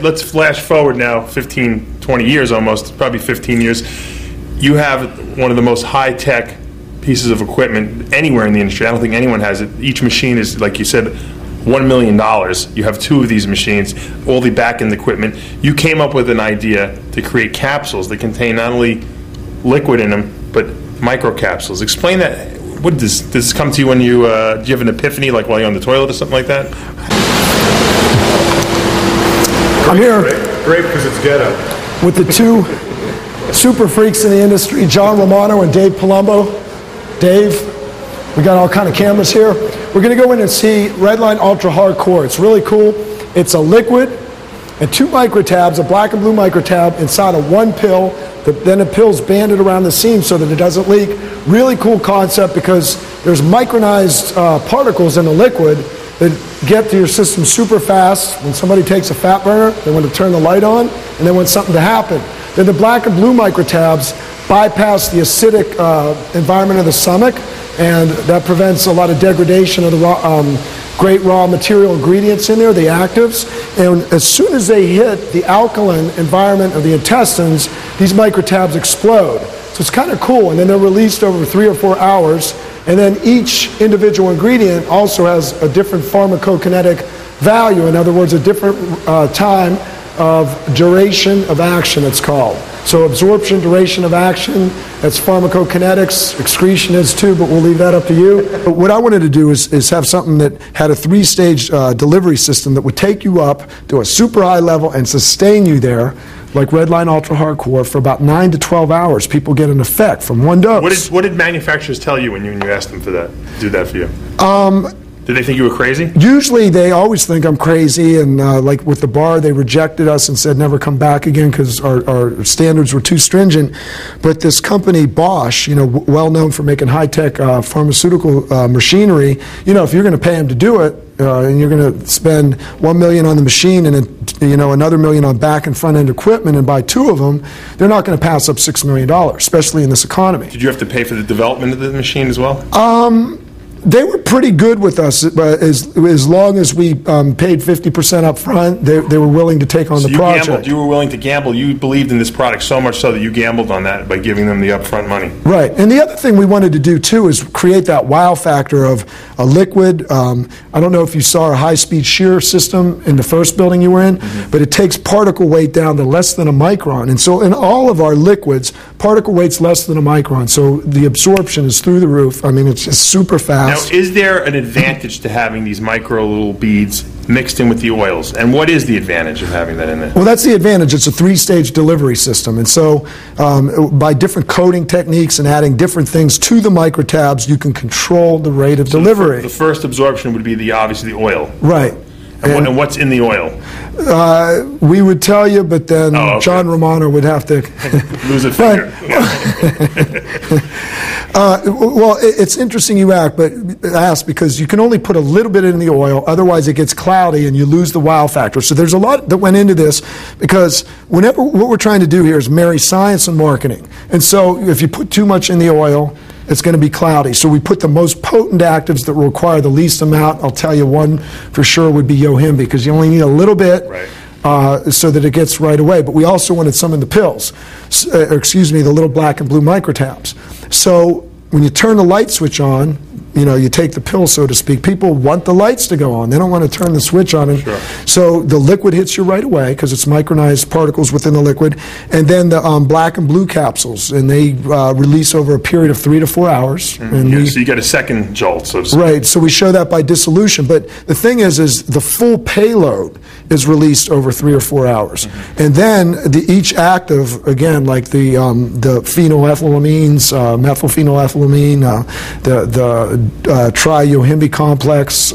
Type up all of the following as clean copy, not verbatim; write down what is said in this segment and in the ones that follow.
Let's flash forward now 15, 20 years almost, probably 15 years. You have one of the most high-tech pieces of equipment anywhere in the industry. I don't think anyone has it. Each machine is, like you said, $1 million. You have two of these machines, all the back-end equipment. You came up with an idea to create capsules that contain not only liquid in them, but microcapsules. Explain that. What does this come to you when do you have an epiphany, like while you're on the toilet or something like that? I'm here. Great because it's ghetto. With the two super freaks in the industry, John Romano and Dave Palumbo. Dave, we got all kind of cameras here. We're going to go in and see Redline Ultra Hardcore. It's really cool. It's a liquid and two microtabs, a black and blue microtab inside of one pill. Then the pill's banded around the seam so that it doesn't leak. Really cool concept because there's micronized particles in the liquid that get to your system super fast. When somebody takes a fat burner, they want to turn the light on, and they want something to happen. Then the black and blue microtabs bypass the acidic environment of the stomach, and that prevents a lot of degradation of the great raw material ingredients in there, the actives. And as soon as they hit the alkaline environment of the intestines, these microtabs explode. So it's kind of cool, and then they're released over 3 or 4 hours. And then each individual ingredient also has a different pharmacokinetic value. In other words, a different time of duration of action, it's called. So absorption, duration of action, that's pharmacokinetics. Excretion is too, but we'll leave that up to you. But what I wanted to do is have something that had a 3-stage delivery system that would take you up to a super high level and sustain you there, like Redline Ultra Hardcore, for about 9 to 12 hours. People get an effect from one dose. What did manufacturers tell you when you asked them for that, do that for you? Did they think you were crazy? Usually they always think I'm crazy, and like with the bar, they rejected us and said never come back again because our standards were too stringent. But this company, Bosch, you know, well known for making high-tech pharmaceutical machinery, you know, if you're going to pay them to do it, and you're going to spend $1 million on the machine and another $1 million on back and front end equipment and buy 2 of them, they're not going to pass up $6 million, especially in this economy. Did you have to pay for the development of the machine as well? They were pretty good with us, but as long as we paid 50% up front, they were willing to take on the project. Gambled. You were willing to gamble. You believed in this product so much so that you gambled on that by giving them the upfront money. Right. And the other thing we wanted to do, too, is create that wow factor of a liquid. I don't know if you saw our high-speed shear system in the first building you were in, but it takes particle weight down to less than a micron. And so in all of our liquids, particle weight's less than a micron. So the absorption is through the roof. I mean, it's just super fast. Now, is there an advantage to having these micro little beads mixed in with the oils? And what is the advantage of having that in there? Well, that's the advantage. It's a 3-stage delivery system. And so by different coating techniques and adding different things to the microtabs, you can control the rate of delivery. The first absorption would be obviously the oil. Right. And what's in the oil? We would tell you, but then John Romano would have to lose a finger. Well, it's interesting you ask because you can only put a little bit in the oil, otherwise it gets cloudy and you lose the wow factor. So there's a lot that went into this because what we're trying to do here is marry science and marketing. And so if you put too much in the oil, it's going to be cloudy. So we put the most potent actives that require the least amount. I'll tell you one for sure would be Yohimbe because you only need a little bit. Right. So that it gets right away. But we also wanted some in the pills, the little black and blue microtabs. So when you turn the light switch on, you know, you take the pill, so to speak. People want the lights to go on. They don't want to turn the switch on. Sure. So the liquid hits you right away because it's micronized particles within the liquid. And then the black and blue capsules, and they release over a period of 3 to 4 hours. And so you get a second jolt. So to speak. Right. So we show that by dissolution. But the thing is the full payload is released over 3 or 4 hours. And then each active, again, like the phenylethylamines, methylphenylethylamine, the tri-Yohimbe complex,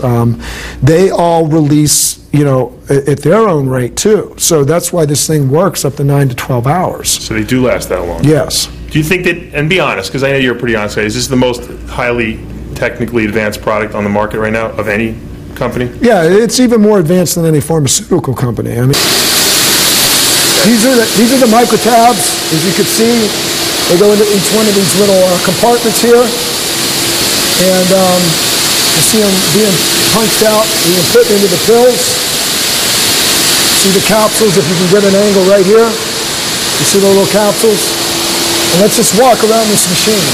they all release, you know, at their own rate too. So that's why this thing works up to 9 to 12 hours. So they do last that long? Yes. Do you think that, and be honest, because I know you're a pretty honest guy, is this the most highly technically advanced product on the market right now of any company? Yeah, it's even more advanced than any pharmaceutical company. I mean, these are the microtabs. As you can see, they go into each one of these little compartments here. And you see them being punched out, being put into the pills. So See the capsules, if you can get an angle right here. You see the little capsules? And let's just walk around this machine.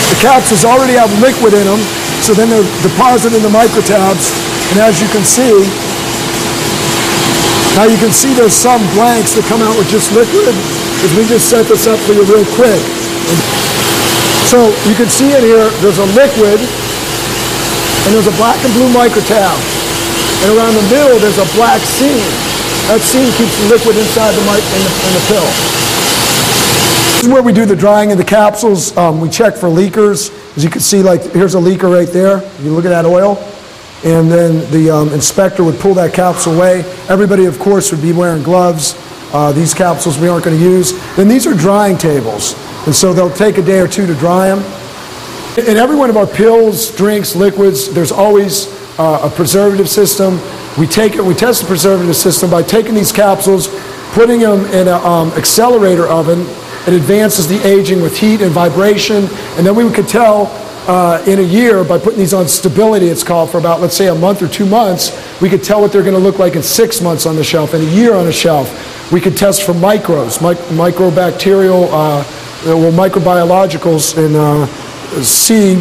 The capsules already have liquid in them, so then they're deposited in the microtabs. And as you can see, now you can see there's some blanks that come out with just liquid, because we just set this up for you real quick. So you can see in here, there's a liquid, and there's a black and blue microtab. And around the middle, there's a black seam. That seam keeps the liquid inside in the pill. This is where we do the drying of the capsules. We check for leakers. As you can see, like, here's a leaker right there. You look at that oil. And then the inspector would pull that capsule away. Everybody, of course, would be wearing gloves. These capsules we aren't going to use. Then these are drying tables. And so they'll take a day or two to dry them. In every one of our pills, drinks, liquids, there's always a preservative system. We test the preservative system by taking these capsules, putting them in an accelerator oven. It advances the aging with heat and vibration. And then we could tell in a year, by putting these on stability, it's called, for about, let's say, a month or 2 months, we could tell what they're going to look like in 6 months on the shelf, and a year on a shelf. We could test for microbacterial, microbiologicals, and see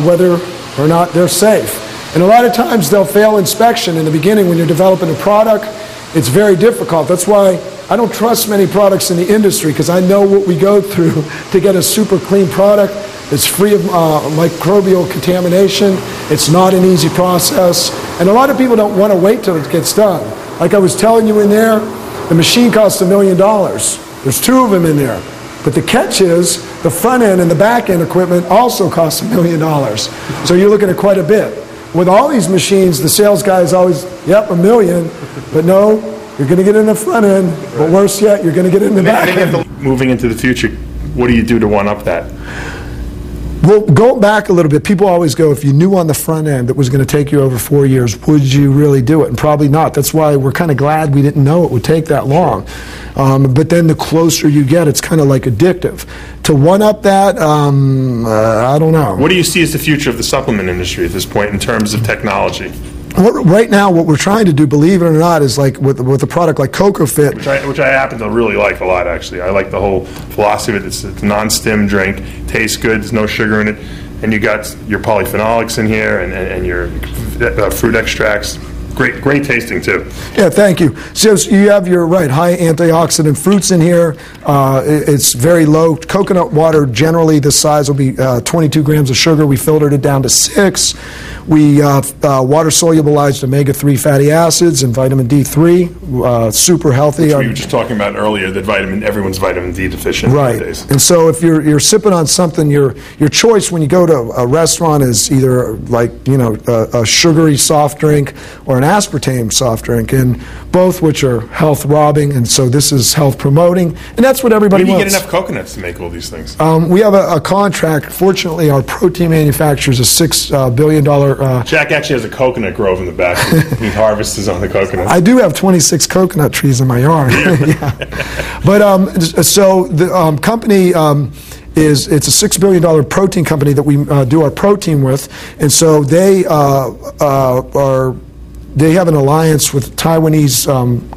whether or not they're safe. And a lot of times they'll fail inspection in the beginning when you're developing a product. It's very difficult. That's why I don't trust many products in the industry, because I know what we go through to get a super clean product. It's free of microbial contamination. It's not an easy process. And a lot of people don't want to wait till it gets done. Like I was telling you in there, the machine costs $1 million. There's 2 of them in there. But the catch is, the front end and the back end equipment also costs $1 million. So you're looking at quite a bit. With all these machines, the sales guy is always, yep, $1 million. But no, you're going to get in the front end. But worse yet, you're going to get in the back end. Moving into the future, what do you do to one-up that? Well, go back a little bit. People always go, if you knew on the front end that was going to take you over 4 years, would you really do it? And probably not. That's why we're kind of glad we didn't know it would take that long. But then the closer you get, it's kind of like addictive. To one-up that, I don't know. What do you see as the future of the supplement industry at this point in terms of technology? Right now, what we're trying to do, believe it or not, is like with a product like CocoFit. Which I happen to really like a lot, actually. I like the whole philosophy of it. It's a non-stim drink, tastes good, there's no sugar in it, and you got your polyphenolics in here and your fruit extracts. Great tasting too. Yeah, thank you. So you have your high antioxidant fruits in here. It's very low. Coconut water, generally the size will be 22 grams of sugar. We filtered it down to 6. We water solubilized omega-3 fatty acids and vitamin D3. Super healthy. Which we were just talking about earlier, that everyone's vitamin D deficient nowadays. And so if you're sipping on something, your choice when you go to a restaurant is either a sugary soft drink or an aspartame soft drink, and both which are health robbing, and so this is health promoting, and that's what everybody wants. Where do you get enough coconuts to make all these things? We have a contract. Fortunately, our protein manufacturer is a $6 billion. Jack actually has a coconut grove in the back. He harvests his own coconuts. I do have 26 coconut trees in my yard. Yeah. But so the company. It's a $6 billion protein company that we do our protein with, and so they have an alliance with Taiwanese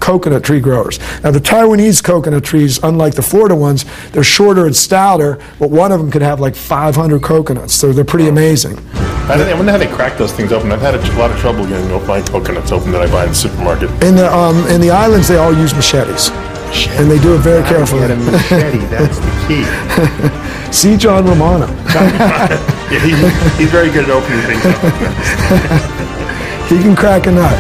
coconut tree growers. Now the Taiwanese coconut trees, unlike the Florida ones, they're shorter and stouter, but one of them could have like 500 coconuts, so they're pretty amazing. I wonder how they crack those things open. I've had a lot of trouble getting my coconuts open that I buy in the supermarket. In the islands, they all use machetes. And they do it very carefully. Get a machete, that's the key. See John Romano. Yeah, he's very good at opening things up. He can crack a nut.